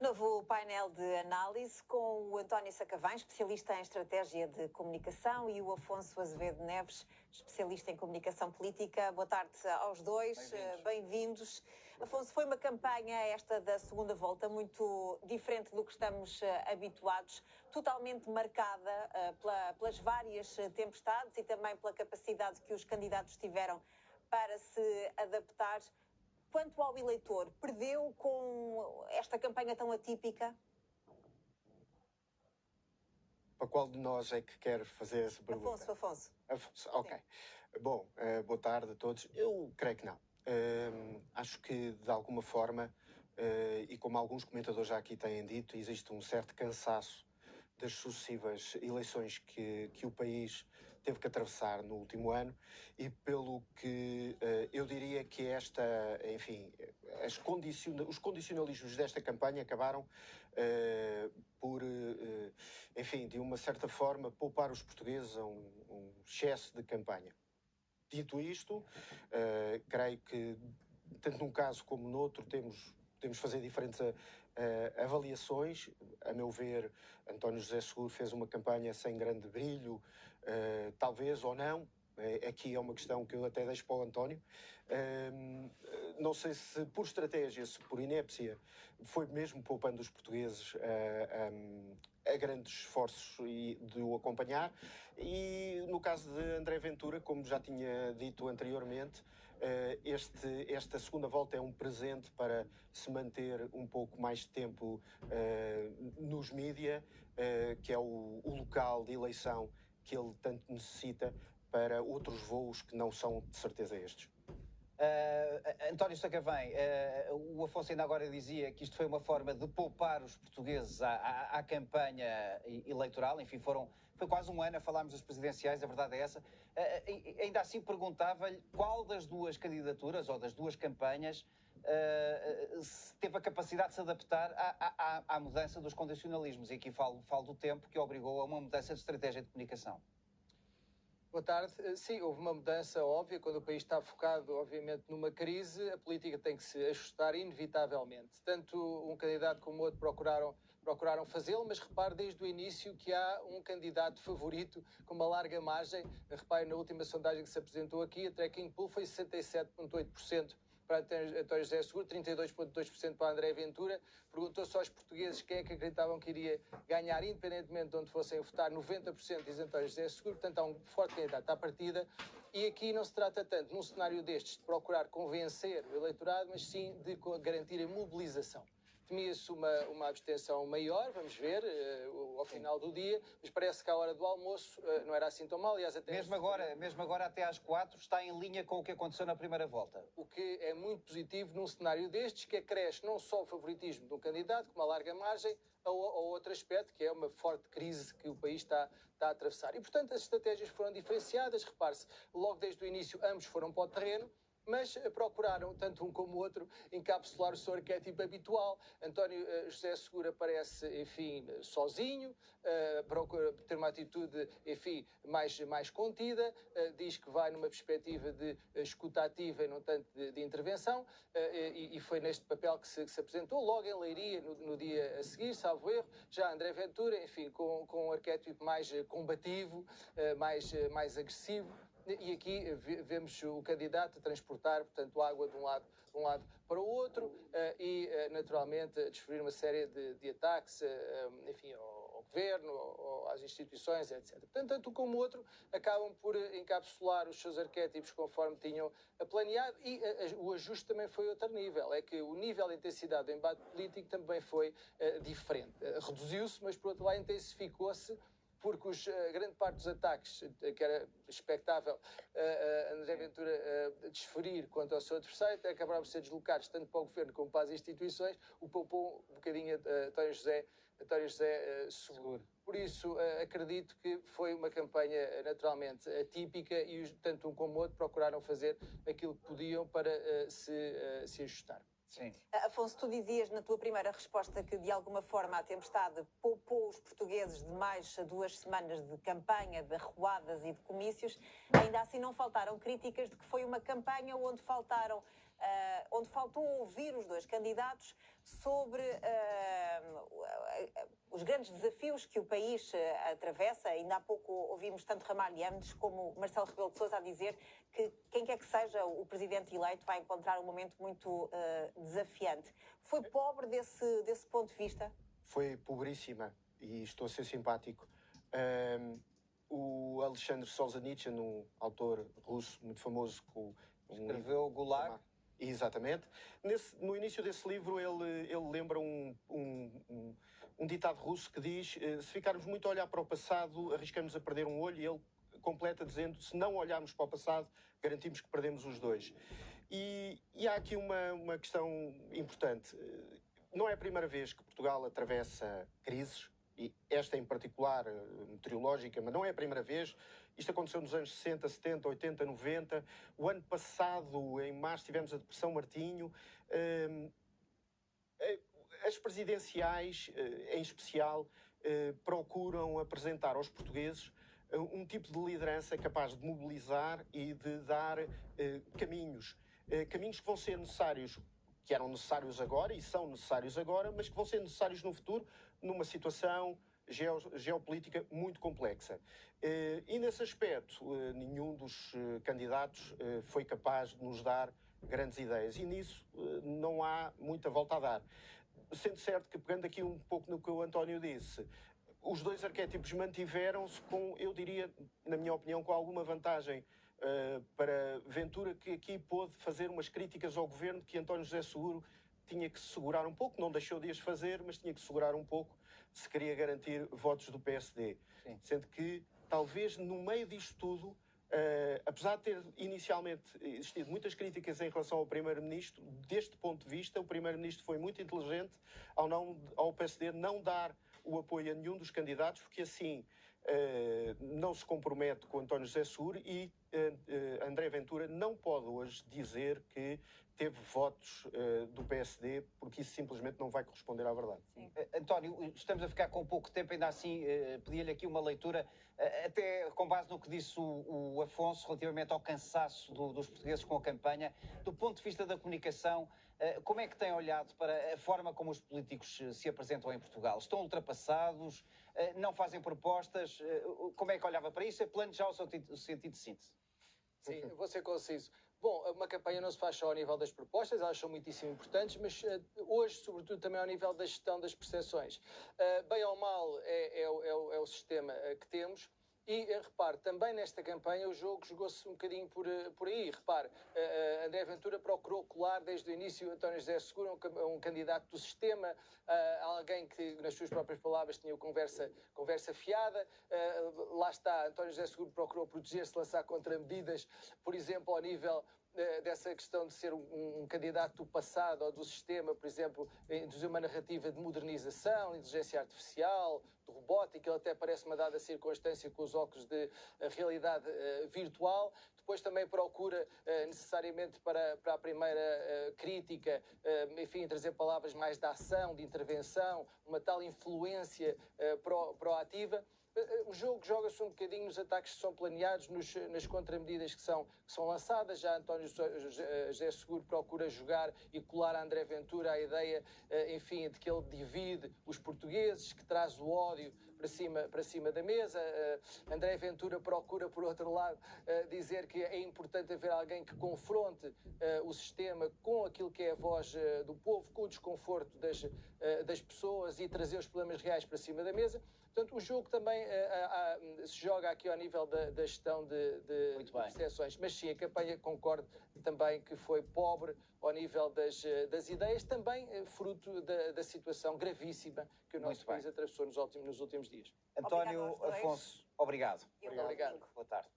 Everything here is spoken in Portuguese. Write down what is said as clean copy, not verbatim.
Novo painel de análise com o António Sacavém, especialista em estratégia de comunicação, e o Afonso Azevedo Neves, especialista em comunicação política. Boa tarde aos dois, bem-vindos. Afonso, foi uma campanha esta da segunda volta muito diferente do que estamos habituados, totalmente marcada pelas várias tempestades e também pela capacidade que os candidatos tiveram para se adaptar. Quanto ao eleitor, perdeu com esta campanha tão atípica? Para qual de nós é que quer fazer essa pergunta? Afonso. Afonso, ok. Sim. Bom, boa tarde a todos. Eu creio que não. Acho que, de alguma forma, e como alguns comentadores já aqui têm dito, existe um certo cansaço das sucessivas eleições que o país teve que atravessar no último ano, e pelo que eu diria que os condicionalismos desta campanha acabaram por, enfim, de uma certa forma, poupar os portugueses a um excesso de campanha. Dito isto, creio que, tanto num caso como no outro, temos de fazer diferentes avaliações. A meu ver, António José Seguro fez uma campanha sem grande brilho, talvez ou não. Aqui é uma questão que eu até deixo para o António. Não sei se por estratégia, se por inépcia, foi mesmo poupando os portugueses a grandes esforços de o acompanhar. E no caso de André Ventura, como já tinha dito anteriormente, esta segunda volta é um presente para se manter um pouco mais de tempo nos mídia, que é o local de eleição que ele tanto necessita para outros voos que não são de certeza estes. António Sacavém, o Afonso ainda agora dizia que isto foi uma forma de poupar os portugueses à campanha eleitoral. Enfim, foi quase um ano a falarmos das presidenciais, a verdade é essa. Ainda assim perguntava-lhe qual das duas candidaturas ou das duas campanhas teve a capacidade de se adaptar à mudança dos condicionalismos. E aqui falo do tempo que obrigou a uma mudança de estratégia de comunicação. Boa tarde. Sim, houve uma mudança óbvia. Quando o país está focado, obviamente, numa crise, a política tem que se ajustar inevitavelmente. Tanto um candidato como o outro procuraram fazê-lo, mas repare desde o início que há um candidato favorito com uma larga margem. Repare na última sondagem que se apresentou aqui, a Tracking Poll foi 67,8% para António José Seguro, 32,2% para André Ventura. Perguntou-se aos portugueses quem é que acreditavam que iria ganhar, independentemente de onde fossem votar. 90% diz António José Seguro, portanto há um forte candidato à partida. E aqui não se trata tanto, num cenário destes, de procurar convencer o eleitorado, mas sim de garantir a mobilização. Temia-se uma abstenção maior, vamos ver, ao final do dia, mas parece que à hora do almoço não era assim tão mal. Aliás, até mesmo agora até às 4 está em linha com o que aconteceu na primeira volta. O que é muito positivo num cenário destes, que acresce não só o favoritismo de um candidato, com uma larga margem, a outro aspecto, que é uma forte crise que o país está a atravessar. E, portanto, as estratégias foram diferenciadas. Repare-se, logo desde o início, ambos foram para o terreno, mas procuraram, tanto um como o outro, encapsular o seu arquétipo habitual. António José Seguro aparece, enfim, sozinho, procura ter uma atitude, enfim, mais contida, diz que vai numa perspectiva de escuta ativa e não tanto de intervenção, e foi neste papel que se apresentou, logo em Leiria, no dia a seguir, salvo erro. Já André Ventura, enfim, com um arquétipo mais combativo, mais agressivo. E aqui vemos o candidato a transportar, portanto, água de um lado para o outro e, naturalmente, a desferir uma série de ataques, enfim, ao governo, às instituições, etc. Portanto, tanto um como o outro acabam por encapsular os seus arquétipos conforme tinham planeado, e o ajuste também foi outro nível. É que o nível de intensidade do embate político também foi diferente. Reduziu-se, mas, por outro lado, intensificou-se, porque grande parte dos ataques, que era expectável André Ventura desferir quanto ao seu adversário, acabaram por ser deslocados tanto para o governo como para as instituições, o poupou um bocadinho António José Seguro. Por isso, acredito que foi uma campanha naturalmente atípica e tanto um como o outro procuraram fazer aquilo que podiam para se ajustar. Sim. Afonso, tu dizias na tua primeira resposta que, de alguma forma, a tempestade poupou os portugueses de mais 2 semanas de campanha, de arruadas e de comícios. Ainda assim, não faltaram críticas de que foi uma campanha onde faltaram onde faltou ouvir os dois candidatos sobre os grandes desafios que o país atravessa. Ainda há pouco ouvimos tanto Ramalhianes como Marcelo Rebelo de Sousa a dizer que quem quer que seja o presidente eleito vai encontrar um momento muito desafiante. Foi pobre desse ponto de vista? Foi pobríssima, e estou a ser simpático. O Alexandre Solzhenitsyn, um autor russo muito famoso, escreveu Gulag. Exatamente. No início desse livro ele lembra um ditado russo que diz: se ficarmos muito a olhar para o passado, arriscamos a perder um olho, e ele completa dizendo: se não olharmos para o passado, garantimos que perdemos os dois. E há aqui uma questão importante. Não é a primeira vez que Portugal atravessa crises, e esta em particular meteorológica, mas não é a primeira vez. Isto aconteceu nos anos 60, 70, 80, 90. O ano passado, em março, tivemos a Depressão Martinho. As presidenciais, em especial, procuram apresentar aos portugueses um tipo de liderança capaz de mobilizar e de dar caminhos que vão ser necessários, que eram necessários agora e são necessários agora, mas que vão ser necessários no futuro, numa situação geopolítica muito complexa. E nesse aspecto, nenhum dos candidatos foi capaz de nos dar grandes ideias, e nisso não há muita volta a dar. Sendo certo que, pegando aqui um pouco no que o António disse, os dois arquétipos mantiveram-se com, eu diria, na minha opinião, com alguma vantagem para Ventura, que aqui pôde fazer umas críticas ao governo que António José Seguro tinha que se segurar um pouco, não deixou de as fazer, mas tinha que se segurar um pouco se queria garantir votos do PSD. Sim. Sendo que, talvez, no meio disto tudo, apesar de ter inicialmente existido muitas críticas em relação ao Primeiro-Ministro, deste ponto de vista, o Primeiro-Ministro foi muito inteligente ao PSD não dar o apoio a nenhum dos candidatos, porque assim não se compromete com António José Seguro, e André Ventura não pode hoje dizer que teve votos do PSD, porque isso simplesmente não vai corresponder à verdade. António, estamos a ficar com pouco tempo, ainda assim pedia-lhe aqui uma leitura, até com base no que disse o Afonso relativamente ao cansaço dos portugueses com a campanha. Do ponto de vista da comunicação, como é que tem olhado para a forma como os políticos se apresentam em Portugal? Estão ultrapassados? Não fazem propostas? Como é que olhava para isso? Planejar o seu sentido de síntese. Sim, vou ser conciso. Bom, uma campanha não se faz só ao nível das propostas, elas são muitíssimo importantes, mas hoje, sobretudo, também ao nível da gestão das percepções. Bem ou mal é o sistema que temos. E repare, também nesta campanha o jogo jogou-se um bocadinho por aí. Repare, André Ventura procurou colar desde o início António José Seguro, um candidato do sistema, alguém que, nas suas próprias palavras, tinha conversa fiada. Lá está, António José Seguro procurou proteger-se, lançar contramedidas, por exemplo, ao nível dessa questão de ser um candidato do passado ou do sistema, por exemplo, introduzir uma narrativa de modernização, de inteligência artificial, de robótica. Ele até parece uma dada circunstância com os óculos de realidade virtual. Depois também procura, necessariamente para a primeira crítica, enfim, trazer palavras mais de ação, de intervenção, uma tal influência proativa. O jogo joga-se um bocadinho nos ataques que são planeados, nas contramedidas que são lançadas. Já António José Seguro procura jogar e colar a André Ventura a ideia, enfim, de que ele divide os portugueses, que traz o ódio para cima da mesa. André Ventura procura, por outro lado, dizer que é importante haver alguém que confronte o sistema com aquilo que é a voz do povo, com o desconforto das pessoas, e trazer os problemas reais para cima da mesa. Portanto, o jogo também se joga aqui ao nível da gestão de percepções. Mas sim, a campanha, concordo também que foi pobre ao nível das ideias, também fruto da situação gravíssima que o nosso país atravessou nos últimos dias. António, Afonso, obrigado. Obrigado. Boa tarde.